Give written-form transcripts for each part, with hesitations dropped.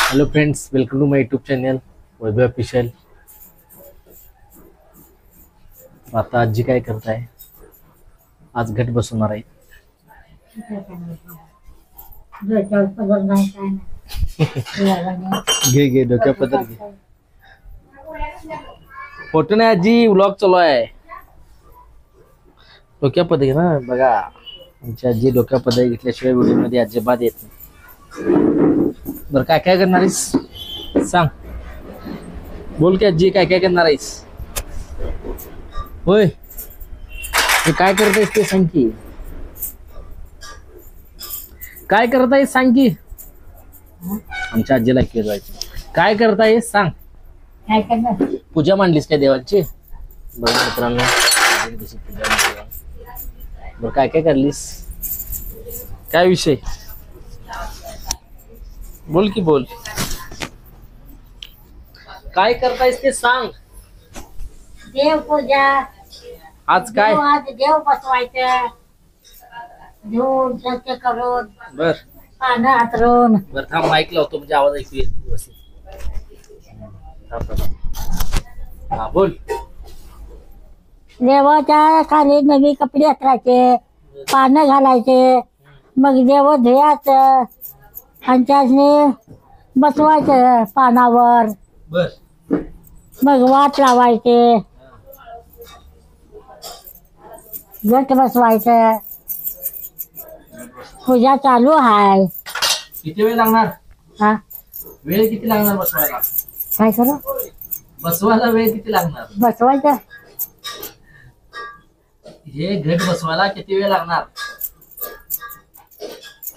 Hello friends, welcome to my YouTube channel Vaibhav official. आता आजी काय करत आहे? आज घट बसवणार आहे. घे घे डोक्या पदर घे. फोटो नाही आजी, व्लॉग चालू आहे. डोक्या पदर घे ना. बघा आमची आजी डोक्या पदर घेतल्याशिवाय व्हिडिओ मध्ये अजिबात येत नाही. बरं काय काय करणार आहेस सांग. बोल की आजी, काय काय करणार आहेस? होय, तू काय करत आहेस ते सांग की. काय करत आहेस सांग की. आमच्या आजीला ऐकवायचं. काय करत आहेस सांग. काय करणार? पूजा मांडलीस काय देवाची? बघा मित्रांनो, आजीने पूजा मांडली. बरं काय काय करलीस? काय विषय? बोल की बोल. काय करतायस ते सांग. देव पूजा. आज काय? देव बसवायचं, धुवून स्वच्छ करून बर पानं हातरून. बर थांब, माईक लावतो म्हणजे आवाज ऐकू येईल व्यवस्थित. हा बोल. देवाच्या खाली नवी कपडे हातरायचे, पानं घालायचे, मग देव धुयाचं आणि त्यासनी बसवायचं पानावर. बर मग वाट लावायचे, घट बसवायचं. पूजा चालू आहे. किती वेळ लागणार? हा वेळ किती लागणार बसवायला? काय करू? बसवायला वेळ किती लागणार? बसवायचं. हे घट बसवायला किती वेळ लागणार?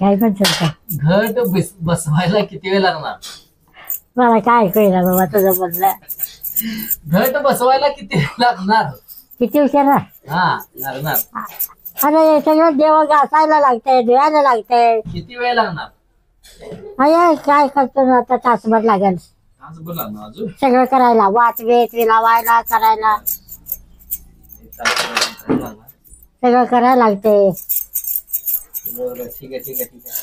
काय म्हणतो का? घट बसवायला किती वेळ लागणार? मला काय कळलं बाबा तुझं बोललं. घट बसवायला किती वेळ लागणार? किती हुशार आहे. हा लागणार. अरे हे सगळं देव घासायला लागतंय, धुवायला लागतंय. किती वेळ लागणार? अरे काय करतो ना, आता तासभर लागेल आज बोला ना अजून. सगळं करायला. वाट वेत लावायला करायला सगळं करायला लागतंय. बरं ठीक आहे ठीक आहे ठीक आहे.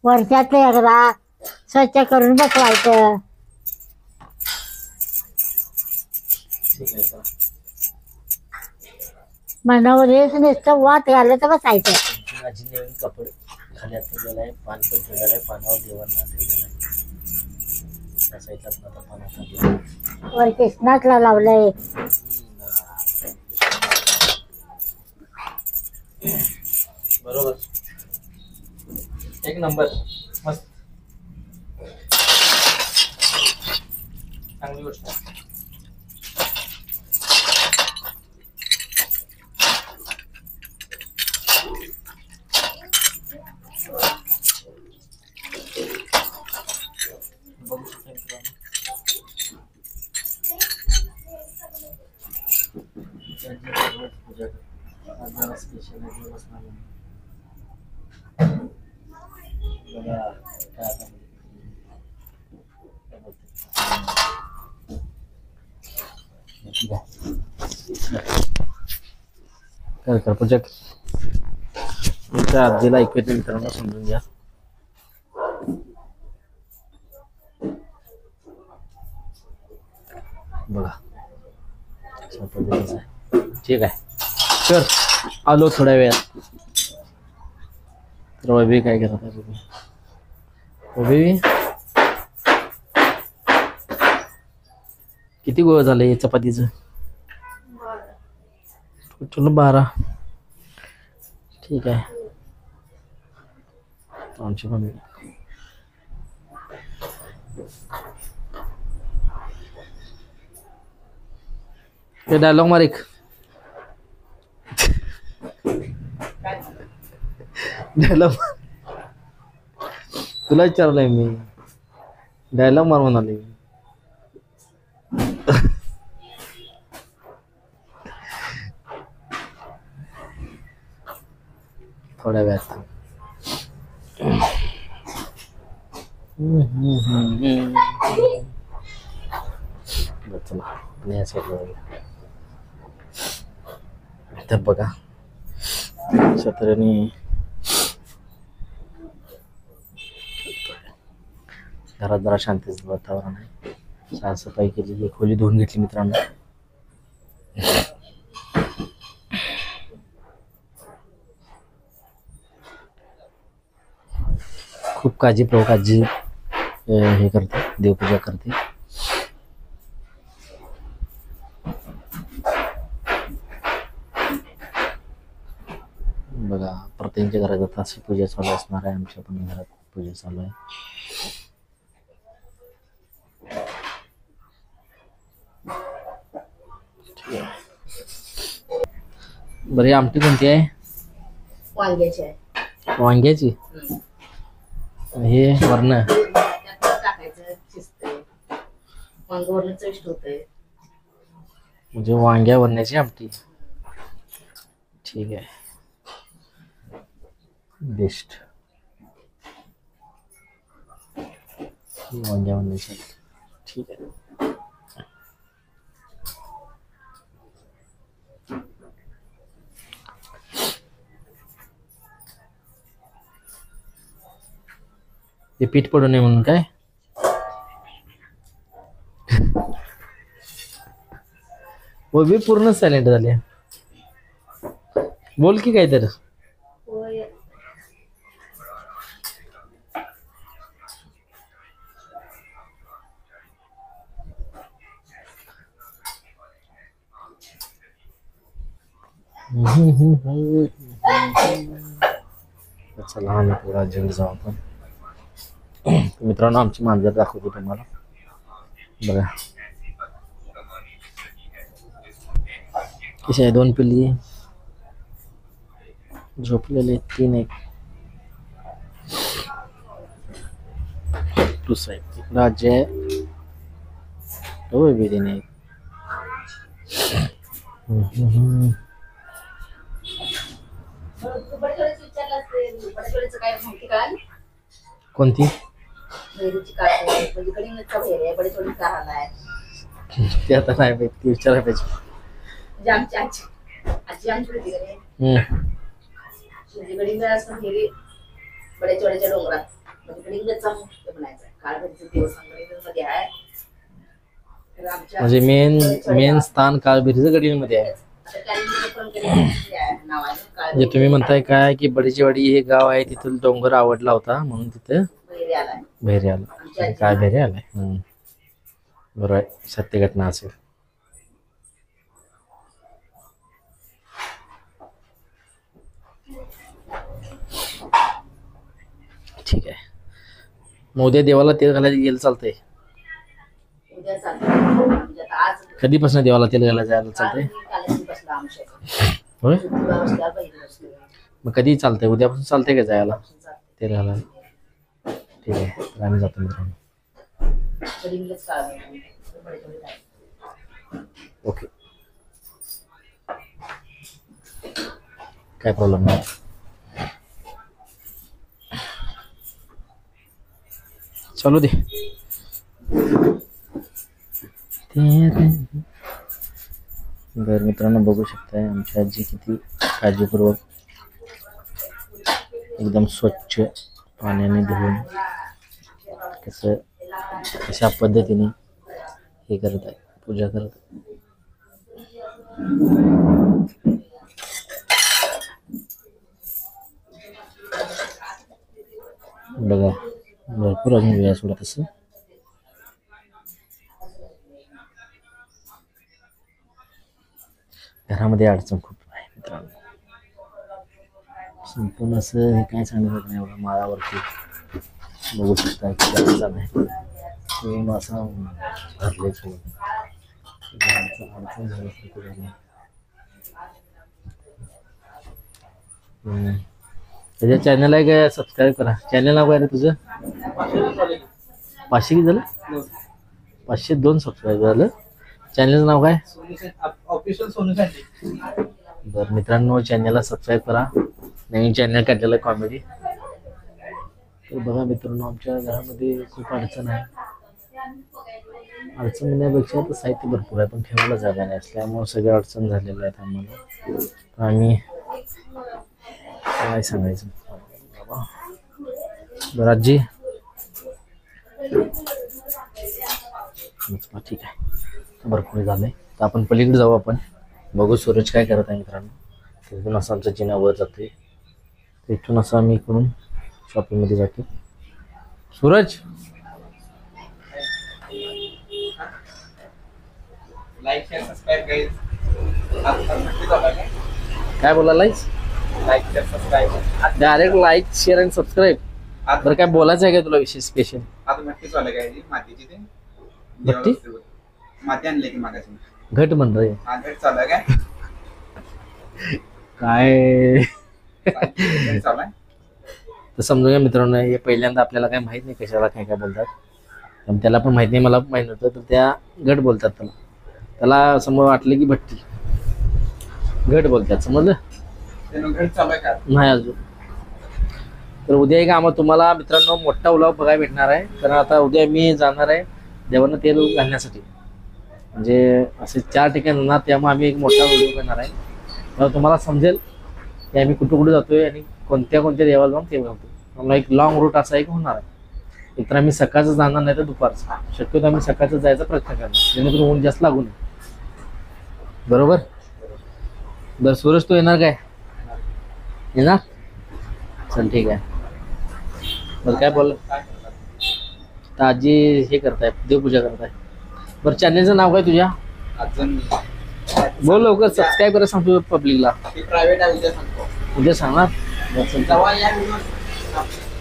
वर्षातले एकदा स्वच्छ करून बसवायचं. ठीक आहे चला. मनावरच नुसतं वाट घालत तर बसायचं. माझी नवीन कपडे खाली ठेवलेला आहे, पान पण ठेवलेलं आहे, पानावर देवांना ठेवलेलं आहे. त्या साईडला पण आता पान टाकलं. वर कृष्णातला लावलंय. बरोबर, एक नंबर, मस्त, चांगली गोष्ट आहे. बघू शकता मित्रांनो. पूजा आज जरा स्पेशल आहे दिवस नाही. बघा काय आता ठीक आहे. कर कर पूजा. तुमच्या आजीला ऐकू येते मित्रांनो, समजून घ्या. बघा अशा पद्धतीचं आहे. ठीक आहे, कर. आलो थोड्या वेळात. तर वैभवी काय करत आहे बघू. वैभवी किती गोळ झाले चपातीचं? टोटल 12. ठीक आहे. आमची मम्मी ते डायलॉग मार एक. डायलॉग तुला विचारलंय मी. डायलॉग मार म्हणाले. थोड्या वेळात. चला आणि या साईडला जाऊया. तर बघा छत्र्याने घरात जरा शांतीचं वातावरण आहे. साफसफाई केलेली, खोली धुवून घेतली मित्रांनो. खूप काळजीपूर्वक आजी हे करते, देवपूजा करते. बघा प्रत्येकाच्या घरात आता अशी पूजा चालू असणार आहे. आमच्या पण घरात पूजा चालू आहे. बरं ही आमटी कोणती आहे? वांग्याची आहे. वांग्याची. हे वरण टाकायचं शिजतंय, वांग वरण चविष्ट होतंय. म्हणजे वांग्या वरण्याची आमटी. ठीक आहे, बेस्ट. वांग्या वरण्याची ठीक आहे. ते पीठ पडू नये म्हणून काय? वो बी पूर्ण सायलेंट झाले. बोल की काय तर. होय. चला आम्ही पुढे जेवढे जाऊ आपण. मित्रांनो आमची मांजर दाखवतो तुम्हाला. बघा कशी आहे. 2 पिल्ली झोपलेले, 3 एक प्लस आहे. इकडं आजी आहे, हो बेबी नाही. बडीचोळीचं विचारलं असेल, बडीचोळीचं काय माहिती कळाली? कोणती? बहिरीची काय म्हणजे कढीमचा बहिर आहे, बडीचोळी का आलाय ते आता नाही माहिती, ती विचारायला पाहिजे. म्हणजे आमची आजी आमची होती का म्हणजे गडिंग असं बहिरी बड्याचोळ्याच्या डोंगरात, म्हणजे गडिंगचा मुख्य म्हणायचा. काळभैरीचं देवस्थान मध्ये आहे. तर आमच्या म्हणजे मेन स्थान काळभैरीचं गडिंगमध्ये आहे. म्हणजे तुम्ही म्हणताय काय की बडीचीवाडी हे गाव आहे, तिथून डोंगर आवडला होता म्हणून तिथे बहिरी आला, काय बहिरी आलाय. बरोबर आहे, सत्य घटना असेल. ठीक आहे. मग उद्या देवाला तेल घालायला गेलं चालतंय? उद्या चालतंय. आज कधीपासून देवाला तेल घालायला जायला चालतंय? होय. मग कधी चालतंय? उद्यापासून चालतंय का जायला तेल घालायला? ठीक आहे, तर आम्ही जातो मित्रांनो. ओके, काय प्रॉब्लेम नाही. चालू दे. बरं मित्रांनो, बघू शकताय आमची आजी किती काळजीपूर्वक एकदम स्वच्छ पाण्याने धुवून कशा पद्धतीने हे करत आहे, पूजा करत आहे. बघा भरपूर अजून वेळ सोडा तसं. घरामध्ये अडचण खूप आहे मित्रांनो. संपूर्ण असं हे काय सांगत नाही, एवढं माळावरती बघू शकता की अडचण आहे. असं भरलेच अडचण झाल्यासारखं झालं. त्याच्या चॅनल आहे काय, सबस्क्राईब करा. चॅनल नाव काय रे तुझं? 500 किती झालं? 502 सबस्क्राईब झालं. चॅनलचं नाव काय? Official Sonu sandy. बरं मित्रांनो, चॅनलला सबस्क्राईब करा. नवीन चॅनल काढलेलं आहे कॉमेडी. तर बघा मित्रांनो, आमच्या घरामध्ये खूप अडचण आहे. अडचण म्हणण्यापेक्षा तर साहित्य भरपूर आहे, पण ठेवायला जागा नाही असल्यामुळे सगळ्या अडचण झालेल्या आहेत आम्हाला. आम्ही काय सांगायचं. बरं आजी चला ठीक आहे, भरपूर झालंय. तर आपण पलीकडे जाऊ, आपण बघू सूरज काय करत आहे मित्रांनो. तिथून असं आमचं जिना वर जातोय, तिथून असं आम्ही इकडून शॉपिंगमध्ये जातो. Suraj like share subscribe guys. नक्की चालू आहे काय बोलायलायस? Like share subscribe. Direct like share आणि सबस्क्राईब. बरं काय बोलायचं आहे का तुला विशेष स्पेशल? आता नक्की चालू आहे गाईज. मातीची ते भट्टी? माती आणली की मागाची. घट म्हण रे हा घट चालू आहे काय? काय चालू आहे. तर समजून घ्या मित्रांनो, हे पहिल्यांदा आपल्याला काय माहित नाही कशाला काय काय बोलतात. पण त्याला पण माहित नाही, मला माहित नव्हतं. तर त्या घट बोलतात त्याला. त्याला समोर वाटलं की भट्टी, घट बोलतात. समजलं घट चालू आहे का? नाही अजून. तर उद्या एक आम्हाला तुम्हाला मित्रांनो मोठा व्लॉग बघायला भेटणार आहे. कारण आता उद्या मी जाणार आहे देवांना तेल घालण्यासाठी. म्हणजे असे 4 ठिकाणी जाणार, त्यामुळे आम्ही एक मोठा व्हिडिओ करणार आहे. तर तुम्हाला समजेल की आम्ही कुठं कुठे जातोय आणि कोणत्या कोणत्या देवाला जाऊन तेल घालतो. आम्हाला एक लॉंग रूट असा एक होणार आहे. एकतर आम्ही सकाळचं जाणार, नाही तर दुपारचं. शक्यतो आम्ही सकाळचं जायचा प्रयत्न करणार, जेणेकरून ऊन जास्त लागू नये. बरोबर. बरं सूरज तू येणार काय? येणार? चल ठीक आहे. बरं काय बोल? तर आजी हे करताय, देवपूजा करताय. बरं चॅनलचं नाव काय तुझ्या? अजून बोल लवकर, सबस्क्राईब करा सांगतो पब्लिकला. प्रायव्हेट आहे, उद्या सांगतो. उद्या सांगणार. बरं, चल. जेव्हा या व्हिडिओ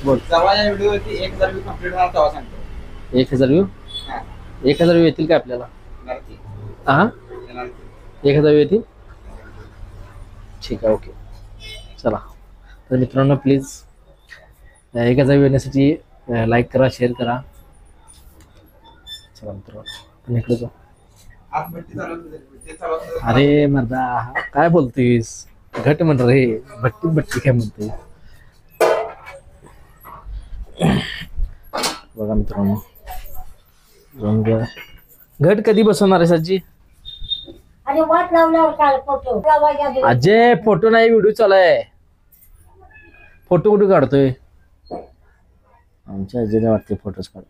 बोल. जेव्हा या व्हिडिओवरती 1000 व्ह्यू कंप्लीट होणार तेव्हा सांगतो. 1000 व्ह्यू? हा 1000 व्ह्यू येतील का आपल्याला? येणार की. हा येणार की. 1000 व्ह्यू येतील. ठीक आहे, ओके. चला तर मित्रांनो प्लीज 1000 व्ह्यू येण्यासाठी लाईक करा, शेअर करा. चला मित्रांनो आपण इकडे जाऊ. आज भट्टी चालू आहे, ते चालू आहे. अरे मर्दा काय बोलतोयस? घट म्हण रे, भट्टी भट्टी काय म्हणतोय? बघा मित्रांनो, जाऊन घ्या. घट कधी बसवणार आहे सज्जी? आणि वाट लावल्यावर काय फोटो लावायचा. अजय फोटो नाही, व्हिडिओ चालू आहे. फोटो कुठे काढतोय? आमच्या अजयने वाटते फोटोज काढतोय.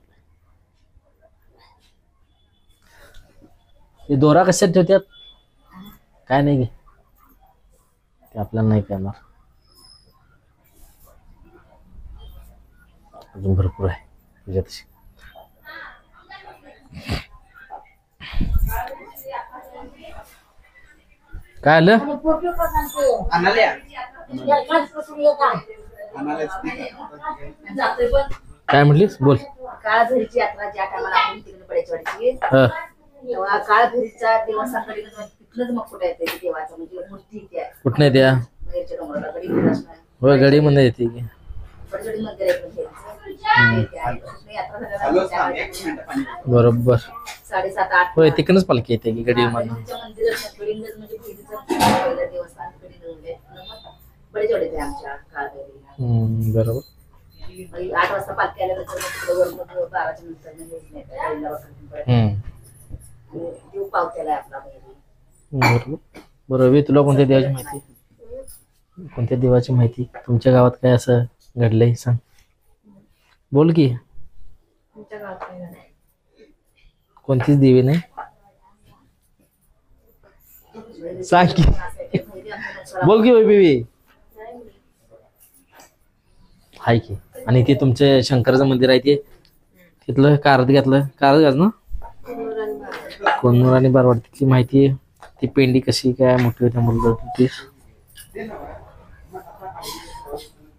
हे दोरा कशात ठेवतात? काय नाही घे, ते आपल्याला नाही करणार. अजून भरपूर आहे तुझ्या तशी. काय आलं? आणि फोटो पण आणते. आणाले या. एकाच पासून येतात. आणाले जातोय पण काय म्हटलीस? बोल. काळभैरीची यात्रा ज्या टायमाला आपण तिकडे बडेचवाडीची, हा. तेव्हा काळभैरीचा देवस्थानकडे तिथलंच मग कुठे येते देवाचं, म्हणजे मूर्ती इथे आहे कुठं नाही त्या? बाहेरच्या डोंगराला गडी फिरत असणार. होय गडी मध्ये येते की. बडेचवाडी मंदिर आहे पण हे. यात्रा हॅलो झाल्यानंतर एक मिनिट पाणी. बरोबर. 7:30-8 होय तिकडूनच पालखी येते की गडी मध्ये. मंदिरात गडिंगज म्हणजे पहिलं देवस्थान गडिंगज बडेचवाडीत आहे आमच्या काळभैरी. बरोबर. 8 वाजता पालखी आल्यानंतर मग तिकडे वर 12च्या नंतर देव पावत्याला आपला बहिणी. बरोबर. बरोबर. तुला कोणत्या देवाची माहिती? कोणत्या देवाची माहिती? तुमच्या गावात काय असं घडलंय सांग, बोल की. तुमच्या गावात काय झालंय? कोणतीच देवी नाही सांग की. बोल की बेबी. हाय की. आणि ते तुमचे शंकराचं मंदिर आहे ते तिथलं कारत घातलं, कारत घात ना, कोनूर आणि बारवाड, तिथली माहिती आहे. ती पेंडी कशी काय मोठी होत्या मुलं ती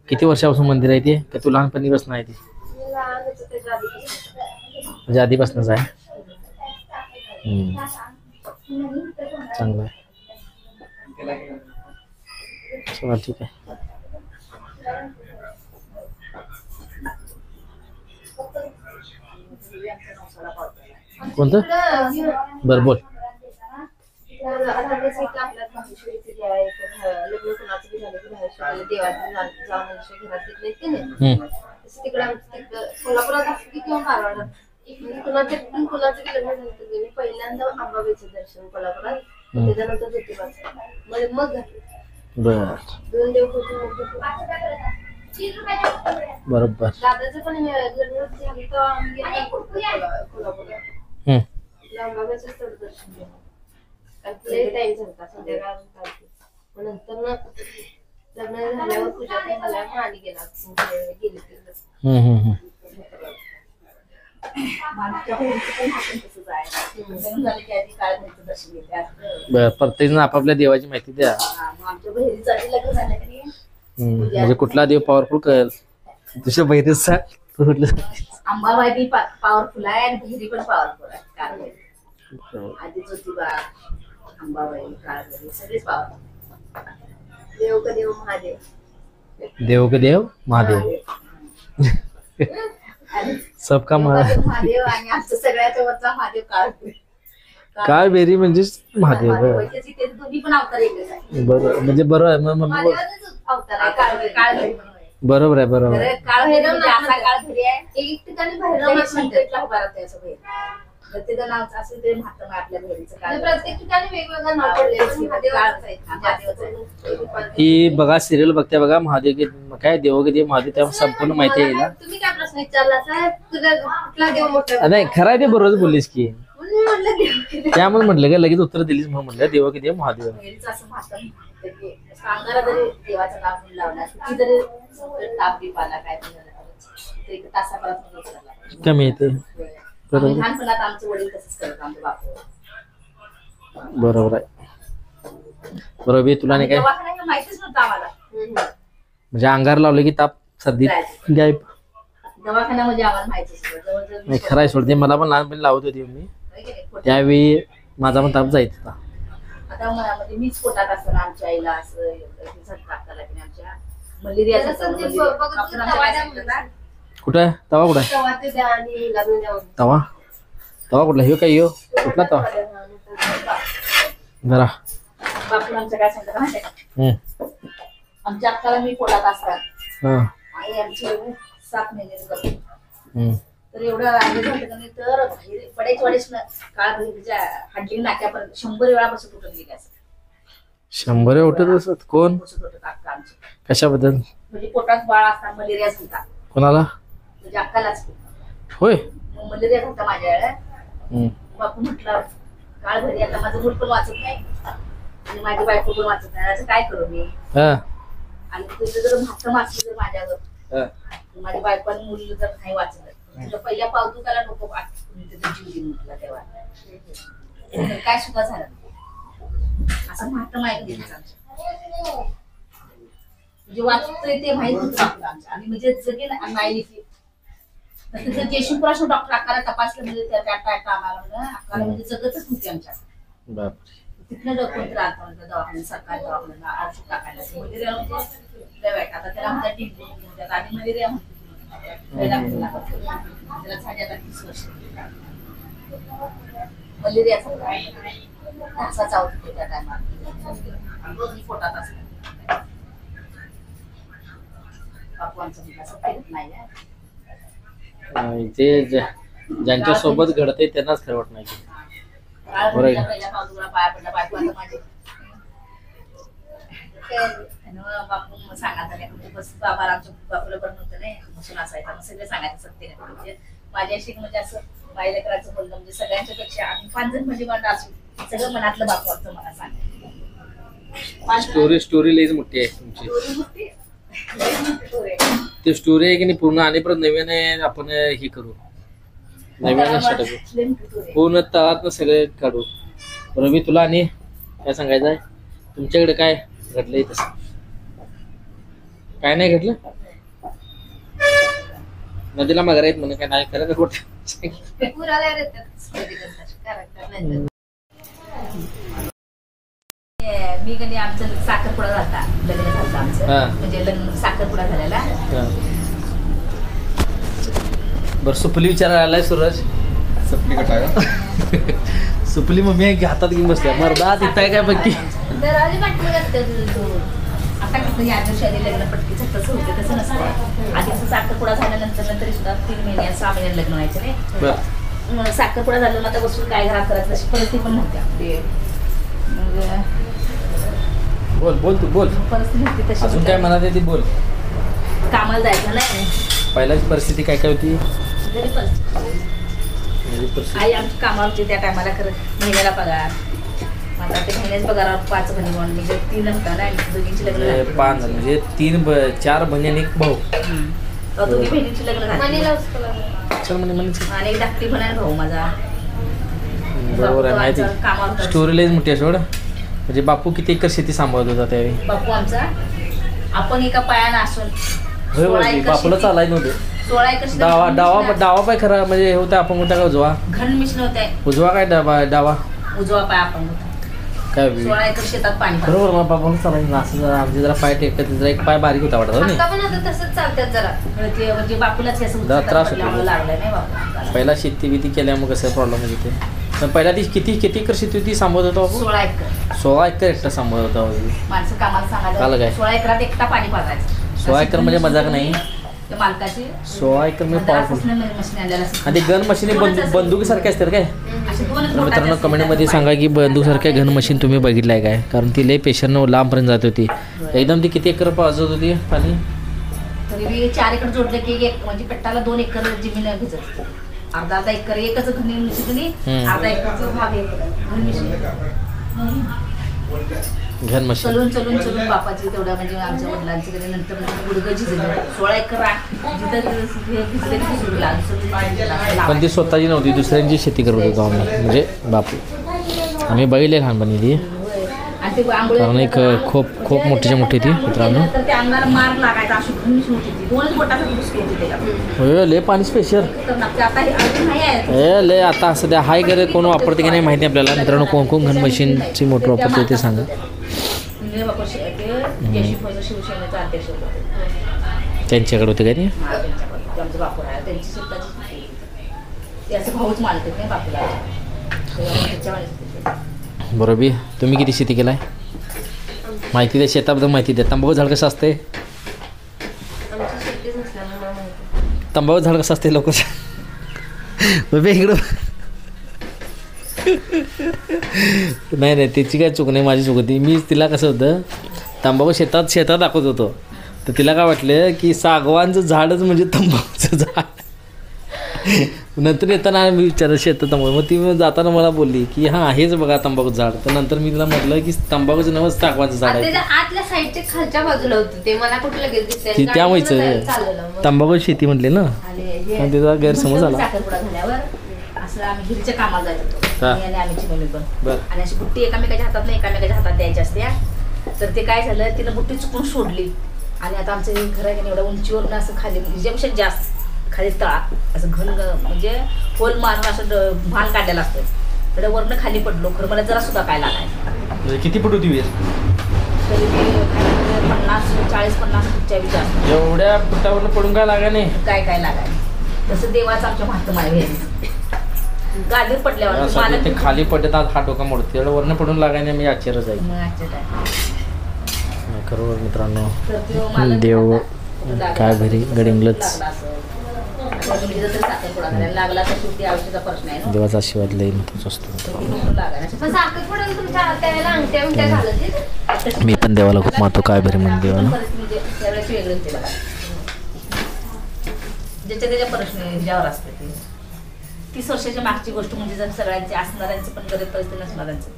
किती वर्षापासून मंदिर आहे ते? का तू लहानपणीपासून आहे ते? म्हणजे आधीपासूनच आहे. चांगलं आहे. चला ठीक आहे. कोणतं? बरं बोल. पहिल्यांदा अंबाबाईचं दर्शन कोल्हापुरात, त्याच्यानंतर ज्योतिबाचं, मग बर 2 देव बरोबर. दादाचं पण लग्न झालं तर आम्ही कोल्हापुरात. देवाचं तेवढं दर्शन घेऊ. कारण लय टाइम झाला संध्याकाळ मग नंतर ना लग्न झाल्यावर पूजा काही झाल्यावर आणि गेला गेली बर प्रत्येक जण आपापल्या देवाची माहिती द्या. आमच्या बहिणीसाठी लग्न झालं की नाही म्हणजे कुठला देव पॉवरफुल कळेल तुझ्या बहिणीच सांग. अंबाबाई बी पॉवरफुल आहे आणि बहिणी पण पॉवरफुल आहे. काळभैरी आधी ज्योतिबा अंबाबाई काळभैरी सगळेच पॉवरफुल. देव का देव महादेव. देव के देव महादेव सबका महादेव आणि आमच्या सगळ्याच्या वरचा महादेव काळभैरी म्हणजे महादेव. दोन्ही पण अवतार एकच आहे. बरोबर म्हणजे बरोबर आहे मग अवतार आहे काळभैरी पण होय. बरोबर आहे बरोबर आहे. काळभैरव म्हणजे असा काळभैरी आहे एक ठिकाणी भैरव संकटला उभा राहतो असं भैर प्रत्येक नाव असं ते महात्मा आपल्या भैरीचं काळ प्रत्येक ठिकाणी वेगवेगळं नाव पडले. ही बघा सिरियल बघते बघा महादेव के काय देव के देव महादेव त्या संपूर्ण माहिती आहे ना. तुम्ही काय प्रश्न विचारला साहेब तुला कुठला देव मोठा नाही खरं आहे ते बरोबर बोललीस की म्हणून म्हटलं देव त्यामुळे म्हटलं का लगेच उत्तर दिलीस म्हणून म्हटलं देव के देव महादेव. भैरीचं असं महात्मा सांगायला जरी देवाचं नाव म्हणून लावणार किती जरी ताप बीप आला काय पण एक तासाभरात कमी येते. लहानपणात आमचे वडील तसंच करत आमचे बापू. बरोबर आहे बरोबर. तुला नाही काय दवाखान्यात माहितीच नव्हतं आम्हाला. म्हणजे अंगार लावले की ताप सर्दी गायब. दवाखान्यामध्ये आम्हाला माहितीच नव्हतं. नाही खरं आहे सोडते मला पण लहानपणी लावत होती मी त्यावेळी माझा पण ताप जायचा. आता म्हणजे मीच पोटात असताना आमच्या आईला असं टाकला की आमच्या मलेरिया कुठं आहे तवा कुठं आहे तवा तवा कुठला ह्यो काय ह्यो कुठला तवा जरा बापून आमच्या काय सांगतात माहिती आहे? आमच्या अक्काला मी पोटात असतात आई आमची 7 महिने करतो तर एवढं रांगे झालं का नाही तर पडायची वाढीच काळ भैरीच्या हाडली नाक्यापर्यंत 100 वेळा बसत उठत गेली असं. 100 वेळा उठत असत कोण बसत उठत अक्का आमची कशाबद्दल म्हणजे पोटात बाळ असतात मलेरिया झाला कोणाला म्हणजे अक्कालाच होय मग मलेरिया झाला माझ्या वेळेला. बापू म्हटलं काळ भैरी आता माझं मूल पण वाचत नाही आणि माझी बायको पण वाचत नाही असं काय करू मी. आणि तुझं जर म्हातं वाचलं जर माझ्यावर माझ्या बायको आणि मुलं जर नाही वाचलं तुझ्या पहिल्या पावतुकाला नको जीव देऊन म्हटलं तेव्हा काय सुद्धा झालं असं म्हातं माहिती दिलं आमच्या म्हणजे वाचतोय ते माहित होतं आमच्या आणि म्हणजे जगेन नाही तिथं जयशिंगपुराशी डॉक्टर अक्काला तपासलं म्हणजे त्या आम्हाला अक्काला म्हणजे जगतच होती आमच्या. तिथनं कोणतं राहतं म्हणतं दवाखान्यात सरकारी दवाखान्याला औषध टाकायला मलेरिया म्हणजे वाईट. आता त्याला म्हणतात डेंग्यू म्हणतात आधी मलेरिया म्हणतो त्याला झाली आता 30 वर्ष मलेरियाचा असाच आवडतो त्या टायमात रोज पोटात असतो. बापू आमचं म्हणजे असं फिरत नाही ते ज्यांच्या सोबत घडते त्यांनाच खरं वाटत नाही. पहिल्या पावसाळा पाया पडला बायको आता माझे बापू सांगायचं बस बाबा आमच्या बापूला पण नव्हतं नाही बसून असायचं सगळे सांगायचं सत्य नाही म्हणजे माझ्याशी म्हणजे असं बायला करायचं बोलणं म्हणजे सगळ्यांच्या पेक्षा आम्ही 5 जण म्हणजे मला असू सगळं मनातलं बापू असतं मला सांगायचं. स्टोरी लईच मोठी आहे तुमची. ते स्टोरी आहे की नाही पूर्ण आणि परत नवीन आपण हे करू नवीन पूर्ण तळात सगळे काढू. रवी तुला आणि काय सांगायचं आहे तुमच्याकडे काय घडलंय तसं काय नाही घडलं. नदीला मगर आहेत म्हणे काय नाही खरं का खोटं मी कधी आमचं साखरपुडा झाला लग्न झालं आमचं म्हणजे लग्न साखरपुडा झालेला. बरं सुपली विचारायला आलाय सूरज सपली कटाय सुपली मम्मी आहे की हातात घेऊन बसल्या मर्दा तिथं काय बघ की आता कसं या दिवशी आधी लग्न पटकीचं तसं होतं तसं नसतं. आधीच साखरपुडा झाल्यानंतर नंतर सुद्धा 3 महिन्यात 6 महिन्यात लग्न व्हायचं नाही. साखरपुडा झालं आता बसून काय घरात करायचं अशी परिस्थिती पण नव्हत्या. मग बोल बोल तू बोल परिस्थिती होती तशी अजून काय म्हणत आहे ती बोल. कामाला जायचं नाही पहिल्याची परिस्थिती काय काय होती घरी परिस्थिती 70. आई आमची कामावरची त्या टायमाला खरं महिन्याला पगार. आता ते महिन्याच पगारावर 5 बहिणी म्हणून म्हणजे 3 असतात ना, दोघींची लग्न झाली. 5 म्हणजे 4 बहिणी आणि 1 भाऊ. दोघी बहिणींची लग्न झाली चल म्हणे आणि एक धाकटी बहीण आहे भाऊ माझा. बरोबर आहे माहिती. कामावर स्टोरी लईच मोठी आहे सोड. म्हणजे बापू किती एकर शेती सांभाळत होता त्यावेळी. बापू आमचा आपण एका पायानं असून होय 16 होय, एकर बापूला शेती. चालाय नव्हते. 16 एकर शेती. डावा पाय खरा म्हणजे होता आपण होता का उजवा? घन मिशन होते. उजवा काय डावा उजवा पाय आपण होता. काय 16 एकर शेतात पाणी पाजलं. बरोबर मग बाबाला चालायचं असं जरा आमचे जरा पाय टेकत जरा एक पाय बारीक होता वाटत नाही. आता पण आता तसंच चालतात जरा. ते म्हणजे बापूलाच हे असं जरा त्रास होतो. पडल्यामुळं लागलं नाही बापू. पहिला शेती बिती केल्यामुळे कसं प्रॉब्लेम होते ते. पण पहिला ती किती एकर शेती होती सांभाळत होता बापू? 16 एकर. 16 एकर एकटा सांभाळत होता बापू. माणसं कामाला चालेल सांगायचं काय? 16 एकरात एकटा पाणी पाजायचं. 16 एकर म्हणजे मजाक नाही. ते मालकाची 16 एकर म्हणजे पॉवरफुल. मशीन आणलेलं असतं. आणि ते गन मशीन बंदुकीसारखे असतात काय? असे दोनच तर बोटाचे मित्रांनो असतात. कमेंटमध्ये सांगा की बंदूकसारख्या घन मशीन तुम्ही बघितलाय काय? कारण ती लय पेशंटनं लांबपर्यंत जात होती. एकदम ती किती एकर पाजत होती पाणी? तरी बी 4 एकर जोडलं की एक म्हणजे पेट्टाला 2 एकर जमीन भिजत. अर्धा एकर एकच घनी मिसळली. अर्धा एकरचं भाग एक घन मिसळली. घन मशीन चलून बापाची तेवढ्या म्हणजे आमच्या वडिलांची तरी नंतर गुडघं झिजलं. 16 एकर जिथं पण ती स्वतःची नव्हती, दुसऱ्यांची शेती करत होतो आम्ही म्हणजे बापू. आम्ही बघितले लहानपणी ती. आणि ते आंघोळ कारण एक खूप मोठीच्या मोठी ती मित्रांनो. तर त्या अंगाला मार लागायचा अशी घन मिसळून होती ती. 2च बोटाचा घुसकी होती त्याला. होय लय पाणी स्पेशल. आता हे अजून नाही आहे. लय आता असं द्या हाय करे कोण वापरते की नाही माहिती आपल्याला. मित्रांनो कोण घन मशीनची मोटर वापरते ते सांगा. शिवसेनेचा अध्यक्ष होता त्यांच्याकडे होते काय ते? आमचे बापू आहे त्यांची स्वतःची ते असं भाऊच मानतात नाही बापूला. बरोबर. तुम्ही किती शेती केलाय माहिती द्या, शेताबद्दल माहिती द्या. तंबाखू झाड कसं असते? तंबाखू झाड कसं असते लोक इकडं. नाही त्याची काय चूक नाही, माझी चूक होती. मी तिला कसं होतं तंबाखू शेतात दाखवत होतो. तर तिला काय वाटलं की सागवानचं झाडच म्हणजे तंबाखूचं झाड. नंतर येताना मी विचारलं शेतात तंबाखू. मग ती जाताना मला बोलली की हां हेच बघा तंबाखूचं झाड. तर नंतर मी तिला म्हटलं की तंबाखूचं नवच सागवानचं झाड आहे. आतल्या साईडच्या खालच्या बाजूला होतं ते मला कुठं लगेच दिसतंय. त्यामुळेच तंबाखू शेती म्हटली ना. पण तिचा गैरसमज आला. साखरपुडा झाल्यावर असं आम्ही घरीच्या कामाला जात होतो हा. आणि आम्हीची मम्मी पण. बरं. आणि अशी बुट्टी एकामेकाच्या हातात नाही एकामेकाच्या हातात द्यायची असते. तर ते काय झालं तिनं बुट्टी चुकून सोडली. आणि आता आमचं घर आहे की एवढ्या उंचीवर असं खाली हिच्यापेक्षा जास्त खाली तळा असं म्हणजे होल मारून असं भान काढलेला असतं. तर वरनं खाली पडलो. खरं मला जरा सुद्धा काय लागायचं. किती फूट होती विहीर? तरी 40-50 फुटच्या बी जास्त. एवढ्या फुटावरनं पडून काय लागा नाही. काय लागायचं तसं देवाचं आमच्या महात्मा आहे. गाडीवर पडल्यावर ते खाली पडत आज हा डोका मोडते. एवढं वरनं पडून लागाय नाही मी आश्चर्यच आहे. खरोबर मित्रांनो देव काय भरी गडिंगलच. देवाचा आशीर्वाद लई महत्वाचा असतो. मी पण देवाला खूप मानतो. काय भरी म्हणून देवाला ज्याच्या त्याच्या प्रश्न ह्याच्यावर असते. 30 वर्षाच्या मागची गोष्ट म्हणजे जर सगळ्यांची असणाऱ्यांचं पण गरीब परिस्थिती नसणाऱ्यांचं.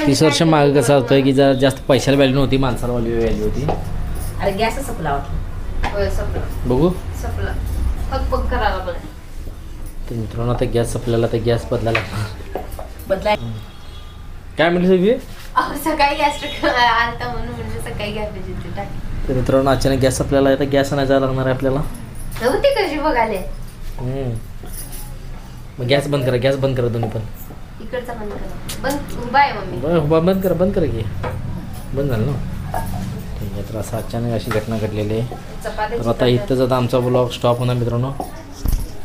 30 वर्ष मागे कसं होतं की जर जास्त पैशाला व्हॅल्यू नव्हती, माणसाला व्हॅल्यू होती. अरे गॅस संपला वाटलं. बघू फक करायला बघ. तर मित्रांनो आता गॅस संपल्याला तर गॅस बदलायला बदलाय. काय म्हणली सगळी? सकाळी गॅस आलता म्हणून म्हणजे सकाळी गॅस भेटते टाकी. तर मित्रांनो अचानक गॅस संपल्याला आता गॅस आणायला लागणार आहे आपल्याला. नव्हती कशी बघाले. मग गॅस बंद करा तुम्ही पण. इकडचा बंद करा. बंद उभा आहे मम्मी. बंद करा की बंद झालं ना. ठीक आहे. तर असं अचानक अशी घटना घडलेली आहे. तर आता इथंच आता आमचा ब्लॉग स्टॉप होणार मित्रांनो.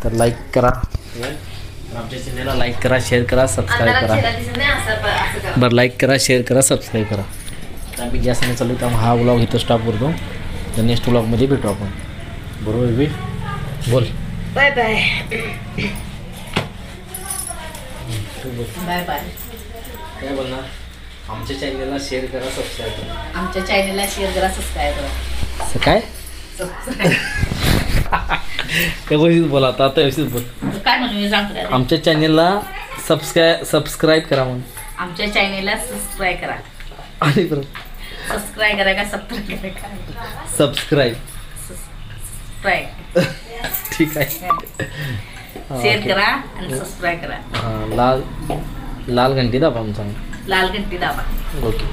तर लाईक करा, आमच्या चॅनलला लाईक करा, शेअर करा, सबस्क्राईब करा. बरं लाईक करा, शेअर करा, सबस्क्राईब करा. तर आम्ही गॅस आणि चालू त्यामुळे हा ब्लॉग इथं स्टॉप करतो. तर नेक्स्ट ब्लॉगमध्ये भेटू आपण. बरोबर बी बोल बाय बाय. Bye bye. काय बोलणार? आमच्या चॅनलला शेअर करा, सबस्क्राईब करा. आमच्या चॅनलला शेअर करा, सबस्क्राईब करा. असं काय? व्यवस्थित बोला आता व्यवस्थित बोल. काय म्हणू मी सांगतो काय? आमच्या चॅनेलला सबस्क्राईब करा म्हणून. आमच्या चॅनेलला सबस्क्राईब करा. आणि परत सबस्क्राईब करा का सबस्क्राईब करा? सबस्क्राईब. सबस्क्राईब. ठीक आहे. शेअर करा आणि सबस्क्राईब करा. हां लाल घंटी दाबा आमचा. लाल घंटी दाबा. ओके.